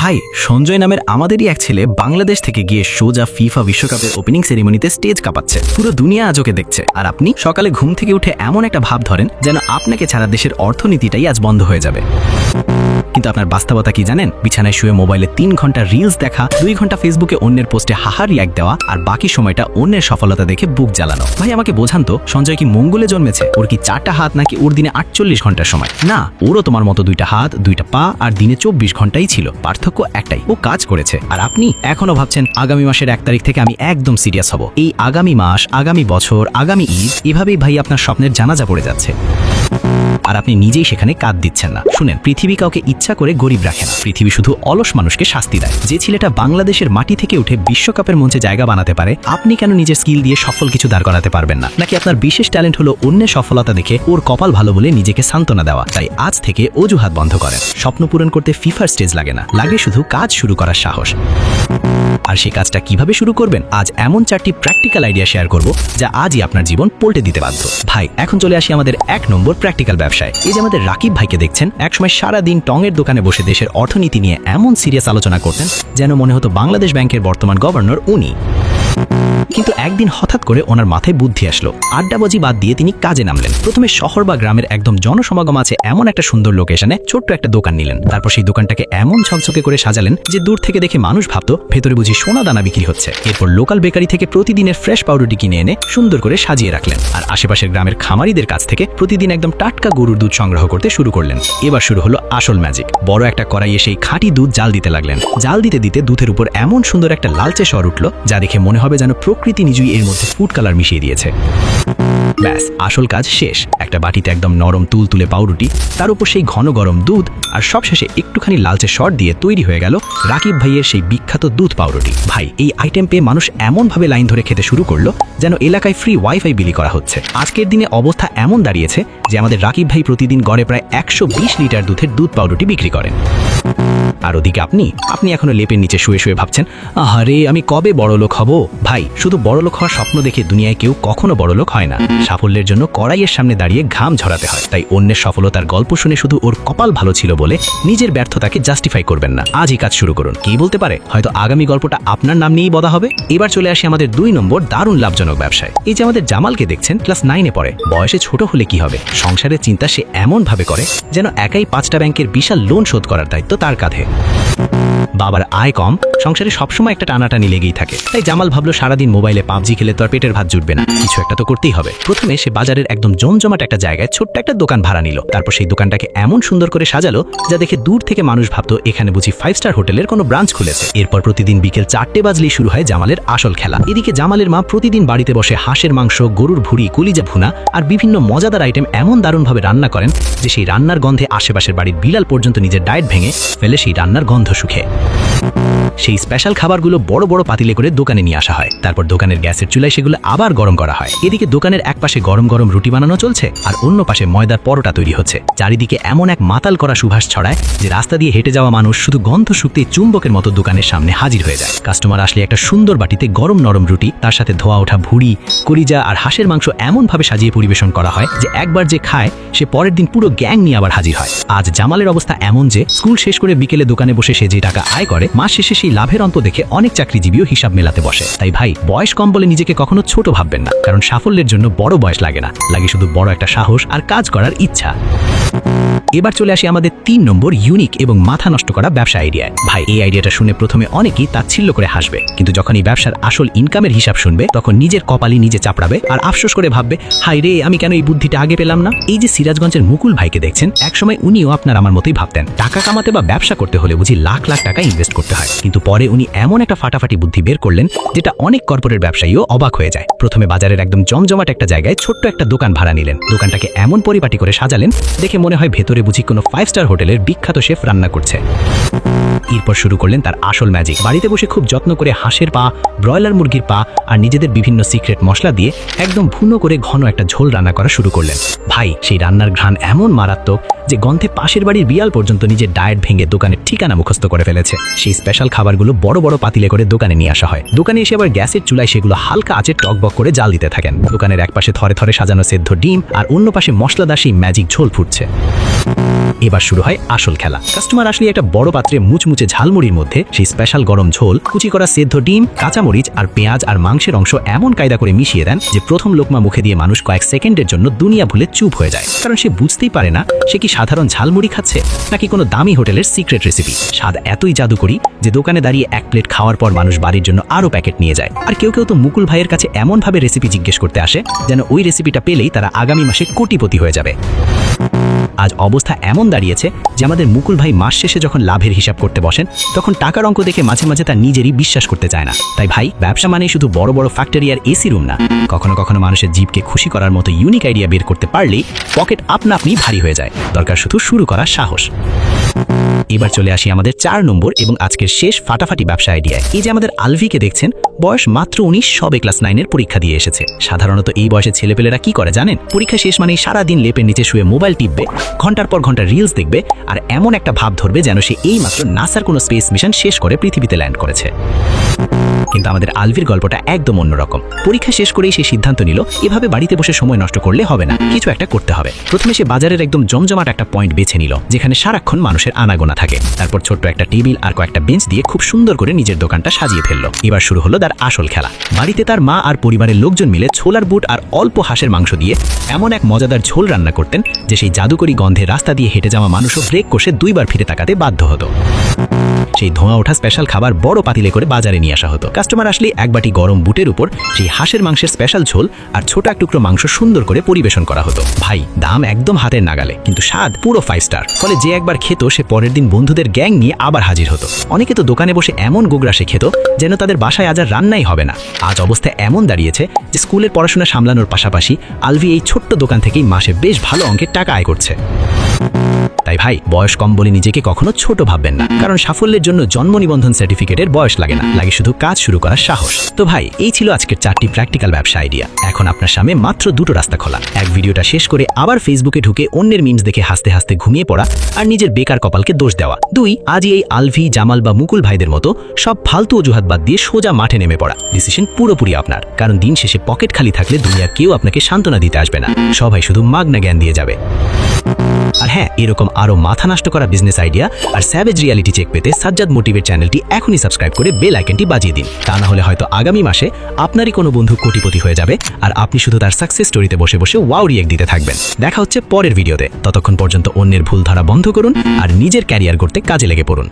ভাই সঞ্জয় নামের আমাদেরই এক ছেলে বাংলাদেশ থেকে গিয়ে সোজা ফিফা বিশ্বকাপের ওপেনিং সেরিমনিতে স্টেজ কাঁপাচ্ছে। পুরো দুনিয়া আজ ওকে দেখছে, আর আপনি সকালে ঘুম থেকে উঠে এমন একটা ভাব ধরেন যেন আপনাকে ছাড়া দেশের অর্থনীতিটাই আজ বন্ধ হয়ে যাবে। কিন্তু আপনার বাস্তবতা কি জানেন? বিছানায় শুয়ে মোবাইলে 3 ঘন্টা রিলস দেখা, 2 ঘন্টা ফেসবুকে অন্যের পোস্টে হাহা রিয়াক্ট দেওয়া, আর বাকি সময়টা অন্যের সফলতা দেখে বুক জ্বালানো। ভাই আমাকে বোঝান তো, সঞ্জয় কি মঙ্গলে জন্মেছে? ওর কি 4টা হাত, নাকি ওর দিনে 48 ঘন্টার সময়? না, ওরও তোমার মতো 2টা হাত, 2টা পা আর দিনে 24 ঘন্টাই ছিল। পার্থক্য একটাই, ও কাজ করেছে। আর আপনি এখনো ভাবছেন আগামী মাসের 1 তারিখ থেকে আমি একদম সিরিয়াস হব। এই আগামী মাস, আগামী বছর, আগামী ঈদ, এভাবেই ভাই আপনার স্বপ্নের জানাজা পড়ে যাচ্ছে, আর আপনি নিজেই সেখানে কাঁদ দিচ্ছেন না। শুনেন, পৃথিবী কাউকে ইচ্ছা করে গরিব রাখে না। পৃথিবী শুধু অলস মানুষকে শাস্তি দেয়। যে ছেলেটা বাংলাদেশের মাটি থেকে উঠে বিশ্বকাপের মঞ্চে জায়গা বানাতে পারে, আপনি কেন নিজের স্কিল দিয়ে সফল কিছু দাঁড় করাতে পারবেন না? নাকি আপনার বিশেষ ট্যালেন্ট হলো অন্যের সফলতা দেখে ওর কপাল ভালো বলে নিজেকে সান্ত্বনা দেওয়া? তাই আজ থেকে অজুহাত বন্ধ করেন। স্বপ্ন পূরণ করতে ফিফার স্টেজ লাগে না, লাগে শুধু কাজ শুরু করার সাহস। আর সেই কাজটা কিভাবে শুরু করবেন, আজ এমন 4টি প্র্যাকটিক্যাল আইডিয়া শেয়ার করব যা আজই আপনার জীবন পাল্টে দিতে বাধ্য। ভাই এখন চলে আসি আমাদের 1 নম্বর প্র্যাকটিক্যাল ব্যবসায়। এই যে আমাদের রাকিব ভাইকে দেখছেন, একসময় সারা দিন টঙের দোকানে বসে দেশের অর্থনীতি নিয়ে এমন সিরিয়াস আলোচনা করতেন যেন মনে হতো বাংলাদেশ ব্যাংকের বর্তমান গভর্নর উনি। কিন্তু একদিন হঠাৎ করে ওনার মাথায় বুদ্ধি আসলো। আড্ডাবাজি বাদ দিয়ে তিনি কাজে নামলেন। প্রথমে শহর বা গ্রামের একদম জনসমাগম আছে এমন একটা সুন্দর লোকেশনে ছোট্ট একটা দোকান নিলেন। তারপর সেই দোকানটাকে এমন ঝকঝকে করে সাজালেন যে দূর থেকে দেখে মানুষ ভাবতো ভেতরে বুঝি সোনা দানা বিক্রি হচ্ছে। এরপর লোকাল বেকারি থেকে প্রতিদিনের ফ্রেশ পাউরুটি কিনে এনে সুন্দর করে সাজিয়ে রাখলেন। আর আশেপাশের গ্রামের খামারিদের কাছ থেকে প্রতিদিন একদম টাটকা গরুর দুধ সংগ্রহ করতে শুরু করলেন। এবার শুরু হলো আসল ম্যাজিক। বড় একটা কড়াইয়ে সেই খাঁটি দুধ জাল দিতে লাগলেন। জাল দিতে দিতে দুধের উপর এমন সুন্দর একটা লালচে স্বর উঠল যা দেখে মনে হবে যেন প্রকৃতি নিজেই এর মধ্যে ফুড কালার মিশিয়ে দিয়েছে। ব্যাস, আসল কাজ শেষ। একটা বাটিতে একদম নরম তুলতুলে পাউরুটি, তার উপর সেই ঘন গরম দুধ, আর সবশেষে একটুখানি লালচে শট দিয়ে তৈরি হয়ে গেল রাকিব ভাইয়ের সেই বিখ্যাত দুধ পাউরুটি। ভাই এই আইটেম পেয়ে মানুষ এমনভাবে লাইন ধরে খেতে শুরু করলো যেন এলাকায় ফ্রি ওয়াইফাই বিলি করা হচ্ছে। আজকের দিনে অবস্থা এমন দাঁড়িয়েছে যে আমাদের রাকিব ভাই প্রতিদিন গড়ে প্রায় 120 লিটার দুধের দুধ পাউরুটি বিক্রি করেন। আর ওদিকে আপনি এখনো লেপের নিচে শুয়ে শুয়ে ভাবছেন, আহারে আমি কবে বড়লোক হব? ভাই শুধু বড়লোক হওয়ার স্বপ্ন দেখে দুনিয়ায় কেউ কখনো বড়লোক হয় না। সাফল্যের জন্য কড়াইয়ের সামনে দাঁড়িয়ে ঘাম ঝরাতে হয়। তাই অন্যের সফলতার গল্প শুনে শুধু ওর কপাল ভালো ছিল বলে নিজের ব্যর্থতাকে জাস্টিফাই করবেন না। আজই কাজ শুরু করুন। কে বলতে পারে, হয়তো আগামী গল্পটা আপনার নাম নিয়েই বলা হবে। এবার চলে আসি আমাদের 2 নম্বর দারুণ লাভজনক ব্যবসায়। এই যে আমাদের জামালকে দেখছেন, ক্লাস 9-এ পড়ে। বয়সে ছোট হলে কি হবে, সংসারের চিন্তা সে এমন ভাবে করে যেন একাই 5টা ব্যাংকের বিশাল লোন শোধ করার দায়িত্ব তার কাঁধে। বাবার আয় কম, সংসারে সবসময় একটা টানাটানি লেগেই থাকে। তাই জামাল ভাবলো সারাদিন মোবাইলে পাবজি খেলে তো আর পেটের ভাত জুটবে না, কিছু একটা তো করতেই হবে। প্রথমে সে বাজারের একদম জমজমাট একটা জায়গায় ছোট্ট একটা দোকান ভাড়া নিল। তারপর সেই দোকানটাকে এমন সুন্দর করে সাজালো যা দেখে দূর থেকে মানুষ ভাবতো এখানে বুঝি 5 স্টার হোটেলের কোনো ব্রাঞ্চ খুলেছে। এরপর প্রতিদিন বিকেল 4টে বাজলেই শুরু হয় জামালের আসল খেলা। এদিকে জামালের মা প্রতিদিন বাড়িতে বসে হাঁসের মাংস, গরুর ভুঁড়ি, কলিজা ভুনা আর বিভিন্ন মজাদার আইটেম এমন দারুণভাবে রান্না করেন যে সেই রান্নার গন্ধে আশেপাশের বাড়ির বিলাল পর্যন্ত নিজের ডায়েট ভেঙে ফেলে সেই রান্নার গন্ধ সুখে। সেই স্পেশাল খাবারগুলো বড় বড় পাতিলে করে দোকানে নিয়ে আসা হয়। তারপর দোকানের গ্যাসের চুলায় সেগুলো আবার গরম করা হয়। এদিকে দোকানের এক পাশে গরম গরম রুটি বানানো চলছে, আর অন্য পাশে ময়দার পরোটা তৈরি হচ্ছে। চারিদিকে এমন এক মাতাল করা সুবাস ছড়ায় যে রাস্তা দিয়ে হেঁটে যাওয়া মানুষ শুধু গন্ধ শুকতেই চুম্বকের মতো দোকানের সামনে হাজির হয়ে যায়। কাস্টমার আসলে একটা সুন্দর বাটিতে গরম নরম রুটি, তার সাথে ধোয়া ওঠা ভুঁড়ি, কলিজা আর হাঁসের মাংস এমনভাবে সাজিয়ে পরিবেশন করা হয় যে একবার যে খায় সে পরের দিন পুরো গ্যাং নিয়ে আবার হাজির হয়। আজ জামালের অবস্থা এমন যে স্কুল শেষ করে বিকেলে দোকানে বসে সে যে টাকা আয় করে, মাস শেষে সেই লাভের অন্ত দেখে অনেক চাকরিজীবীও হিসাব মেলাতে বসে। তাই ভাই বয়স কম বলে নিজেকে কখনো ছোট ভাববেন না, কারণ সাফল্যের জন্য বড় বয়স লাগে না, লাগে শুধু বড় একটা সাহস আর কাজ করার ইচ্ছা। এবার চলে আসি আমাদের 3 নম্বর ইউনিক এবং মাথা নষ্ট করা ব্যবসা আইডিয়া। ভাই এই আইডিয়াটা শুনে প্রথমে অনেকেই তাচ্ছিল্য করে হাসবে, কিন্তু যখন এই ব্যবসার আসল ইনকামের হিসাব শুনবে তখন নিজের কপালই নিজে চাপড়াবে আর আফসোস করে ভাববে, হাই রে আমি কেন এই বুদ্ধিটা আগে পেলাম না। এই যে সিরাজগঞ্জের মুকুল ভাইকে দেখছেন, একসময় উনিও আপনার আমার মতোই ভাবতেন টাকা কামাতে বা ব্যবসা করতে হলে বুঝি লাখ লাখ টাকা ইনভেস্ট করতে হয়। কিন্তু পরে উনি এমন একটা ফাটাফাটি বুদ্ধি বের করলেন যেটা অনেক কর্পোরেট ব্যবসায়ীও অবাক হয়ে যায়। প্রথমে বাজারের একদম জমজমাট একটা জায়গায় ছোট্ট একটা দোকান ভাড়া নিলেন। দোকানটাকে এমন পরিপাটি করে সাজালেন দেখে মনে হয় ভেতরে বুঝি কোনো 5 স্টার হোটেলের বিখ্যাত শেফ রান্না করছে। এরপর শুরু করলেন তার আসল ম্যাজিক। বাড়িতে বসে খুব যত্ন করে হাঁসের পা, ব্রয়লার মুরগির পা আর নিজেদের বিভিন্ন সিক্রেট মশলা দিয়ে একদম ভুনো করে ঘন একটা ঝোল রান্না করা শুরু করলেন। ভাই সেই রান্নার ঘ্রাণ এমন মারাত্মক যে গন্ধে পাশের বাড়ির বিড়াল পর্যন্ত নিজের ডায়েট ভেঙে দোকানের ঠিকানা মুখস্থ করে ফেলেছে। সেই স্পেশাল খাবারগুলো বড় বড় পাতিলে করে দোকানে নিয়ে আসা হয়। দোকানে এসে আবার গ্যাসের চুলায় সেগুলো হালকা আঁচে টকবক করে জাল দিতে থাকেন। দোকানের এক পাশে থরে থরে সাজানো সেদ্ধ ডিম আর অন্য পাশে মশলাদার সেই ম্যাজিক ঝোল ফুটছে। এবার শুরু হয় আসল খেলা। কাস্টমার আসলে একটা বড় পাত্রে মুচমুচে ঝালমুড়ির মধ্যে সেই স্পেশাল গরম ঝোল, কুচি করা সেদ্ধ ডিম, কাঁচামরিচ আর পেঁয়াজ আর মাংসের অংশ এমন কায়দা করে মিশিয়ে দেন যে প্রথম লোকমা মুখে দিয়ে মানুষ কয়েক সেকেন্ডের জন্য দুনিয়া ভুলে চুপ হয়ে যায়। কারণ সে বুঝতেই পারে না সে কি সাধারণ ঝালমুড়ি খাচ্ছে নাকি কোনো দামি হোটেলের সিক্রেট রেসিপি। স্বাদ এতই জাদুকরি যে দোকানে দাঁড়িয়ে এক প্লেট খাওয়ার পর মানুষ বাড়ির জন্য আরও প্যাকেট নিয়ে যায়। আর কেউ কেউ তো মুকুল ভাইয়ের কাছে এমনভাবে রেসিপি জিজ্ঞেস করতে আসে যেন ওই রেসিপিটা পেলেই তারা আগামী মাসে কোটিপতি হয়ে যাবে। আজ অবস্থা এমন দাঁড়িয়েছে যে আমাদের মুকুল ভাই মাস শেষে যখন লাভের হিসাব করতে বসেন তখন টাকার অঙ্ক দেখে মাঝে মাঝে তার নিজেরই বিশ্বাস করতে চায় না। তাই ভাই, ব্যবসা মানে শুধু বড় বড় ফ্যাক্টরি আর এসি রুম না, কখনো কখনো মানুষের জীবকে খুশি করার মতো ইউনিক আইডিয়া বের করতে পারলেই পকেট আপনা আপনি ভারী হয়ে যায়। দরকার শুধু শুরু করার সাহস। এবার চলে আসি আমাদের 4 নম্বর এবং আজকের শেষ ফাটাফাটি ব্যবসা আইডিয়ায়। এই যে আমাদের আলভিকে দেখছেন, বয়স মাত্র 19, সবে ক্লাস 9-এর পরীক্ষা দিয়ে এসেছে। সাধারণত এই বয়সে ছেলেপেলেরা কি করে জানেন? পরীক্ষা শেষ মানেই সারাদিন লেপের নিচে শুয়ে মোবাইল টিপবে, ঘন্টার পর ঘন্টা রিলস দেখবে আর এমন একটা ভাব ধরবে যেন সে এইমাত্র নাসার কোনো স্পেস মিশন শেষ করে পৃথিবীতে ল্যান্ড করেছে। কিন্তু আমাদের আলভির গল্পটা একদম অন্যরকম। পরীক্ষা শেষ করেই সে সিদ্ধান্ত নিল এভাবে বাড়িতে বসে সময় নষ্ট করলে হবে না, কিছু একটা করতে হবে। প্রথমে সে বাজারের একদম জমজমাট একটা পয়েন্ট বেছে নিল যেখানে সারাক্ষণ মানুষের আনাগোনা থাকে। তারপর ছোট্ট একটা টেবিল আর কয়েকটা বেঞ্চ দিয়ে খুব সুন্দর করে নিজের দোকানটা সাজিয়ে ফেললো। এবার শুরু হলো তার আসল খেলা। বাড়িতে তার মা আর পরিবারের লোকজন মিলে ছোলার বুট আর অল্প হাঁসের মাংস দিয়ে এমন এক মজাদার ঝোল রান্না করতেন যে সেই জাদুকরি গন্ধে রাস্তা দিয়ে হেঁটে যাওয়া মানুষও ব্রেক কষে 2 বার ফিরে তাকাতে বাধ্য হতো। সেই ধোঁয়া ওঠা স্পেশাল খাবার বড় পাতিলে করে বাজারে নিয়ে আসা হতো। কাস্টমার আসলে এক বাটি গরম বুটের উপর সেই হাঁসের মাংসের স্পেশাল ঝোল আর ছোট এক টুকরো মাংস সুন্দর করে পরিবেশন করা হতো। ভাই, দাম একদম হাতের নাগালে, কিন্তু স্বাদ পুরো 5 স্টার। ফলে যে একবার খেত সে পরের দিন বন্ধুদের গ্যাং নিয়ে আবার হাজির হতো। অনেকে তো দোকানে বসে এমন গোগ্রাসে খেত যেন তাদের বাসায় আজ আর রান্নাই হবে না। আজ অবস্থা এমন দাঁড়িয়েছে যে স্কুলের পড়াশোনা সামলানোর পাশাপাশি আলভি এই ছোট্ট দোকান থেকেই মাসে বেশ ভালো অঙ্কের টাকা আয় করছে। তাই ভাই, বয়স কম বলে নিজেকে কখনো ছোট ভাববেন না, কারণ সাফল্যের জন্য জন্ম নিবন্ধন সার্টিফিকেটের বয়স লাগে না, লাগে শুধু কাজ শুরু করার সাহস। তো ভাই, এই ছিল আজকের 4টি প্র্যাকটিক্যাল ব্যবসা আইডিয়া। এখন আপনার সামনে মাত্র 2টো রাস্তা খোলা। এক, ভিডিওটা শেষ করে আবার ফেসবুকে ঢুকে অন্যের মিমস দেখে হাসতে হাসতে ঘুমিয়ে পড়া আর নিজের বেকার কপালকে দোষ দেওয়া। 2, আজই এই আলভি, জামাল বা মুকুল ভাইদের মতো সব ফালতু অজুহাত বাদ দিয়ে সোজা মাঠে নেমে পড়া। ডিসিশন পুরোপুরি আপনার, কারণ দিন শেষে পকেট খালি থাকলে দুনিয়ার কেউ আপনাকে সান্ত্বনা দিতে আসবে না, সবাই শুধু মাগনা জ্ঞান দিয়ে যাবে। আর হ্যাঁ, এরকম আরো মাথা নষ্ট করা বিজনেস আইডিয়া আর স্যাভেজ রিয়ালিটি চেক পেতে সাজ্জাদ মোটিভেট চ্যানেলটি এখনই সাবস্ক্রাইব করে বেল আইকনটি বাজিয়ে দিন। তা না হলে হয়তো আগামী মাসে আপনারই কোনো বন্ধু কোটিপতি হয়ে যাবে আর আপনি শুধু তার সাকসেস স্টোরিতে বসে বসে ওয়াও রিয়েক্ট দিতে থাকবেন। দেখা হচ্ছে পরের ভিডিওতে। ততক্ষণ পর্যন্ত অন্যের ভুল ধরা বন্ধ করুন আর নিজের ক্যারিয়ার করতে কাজে লেগে পড়ুন।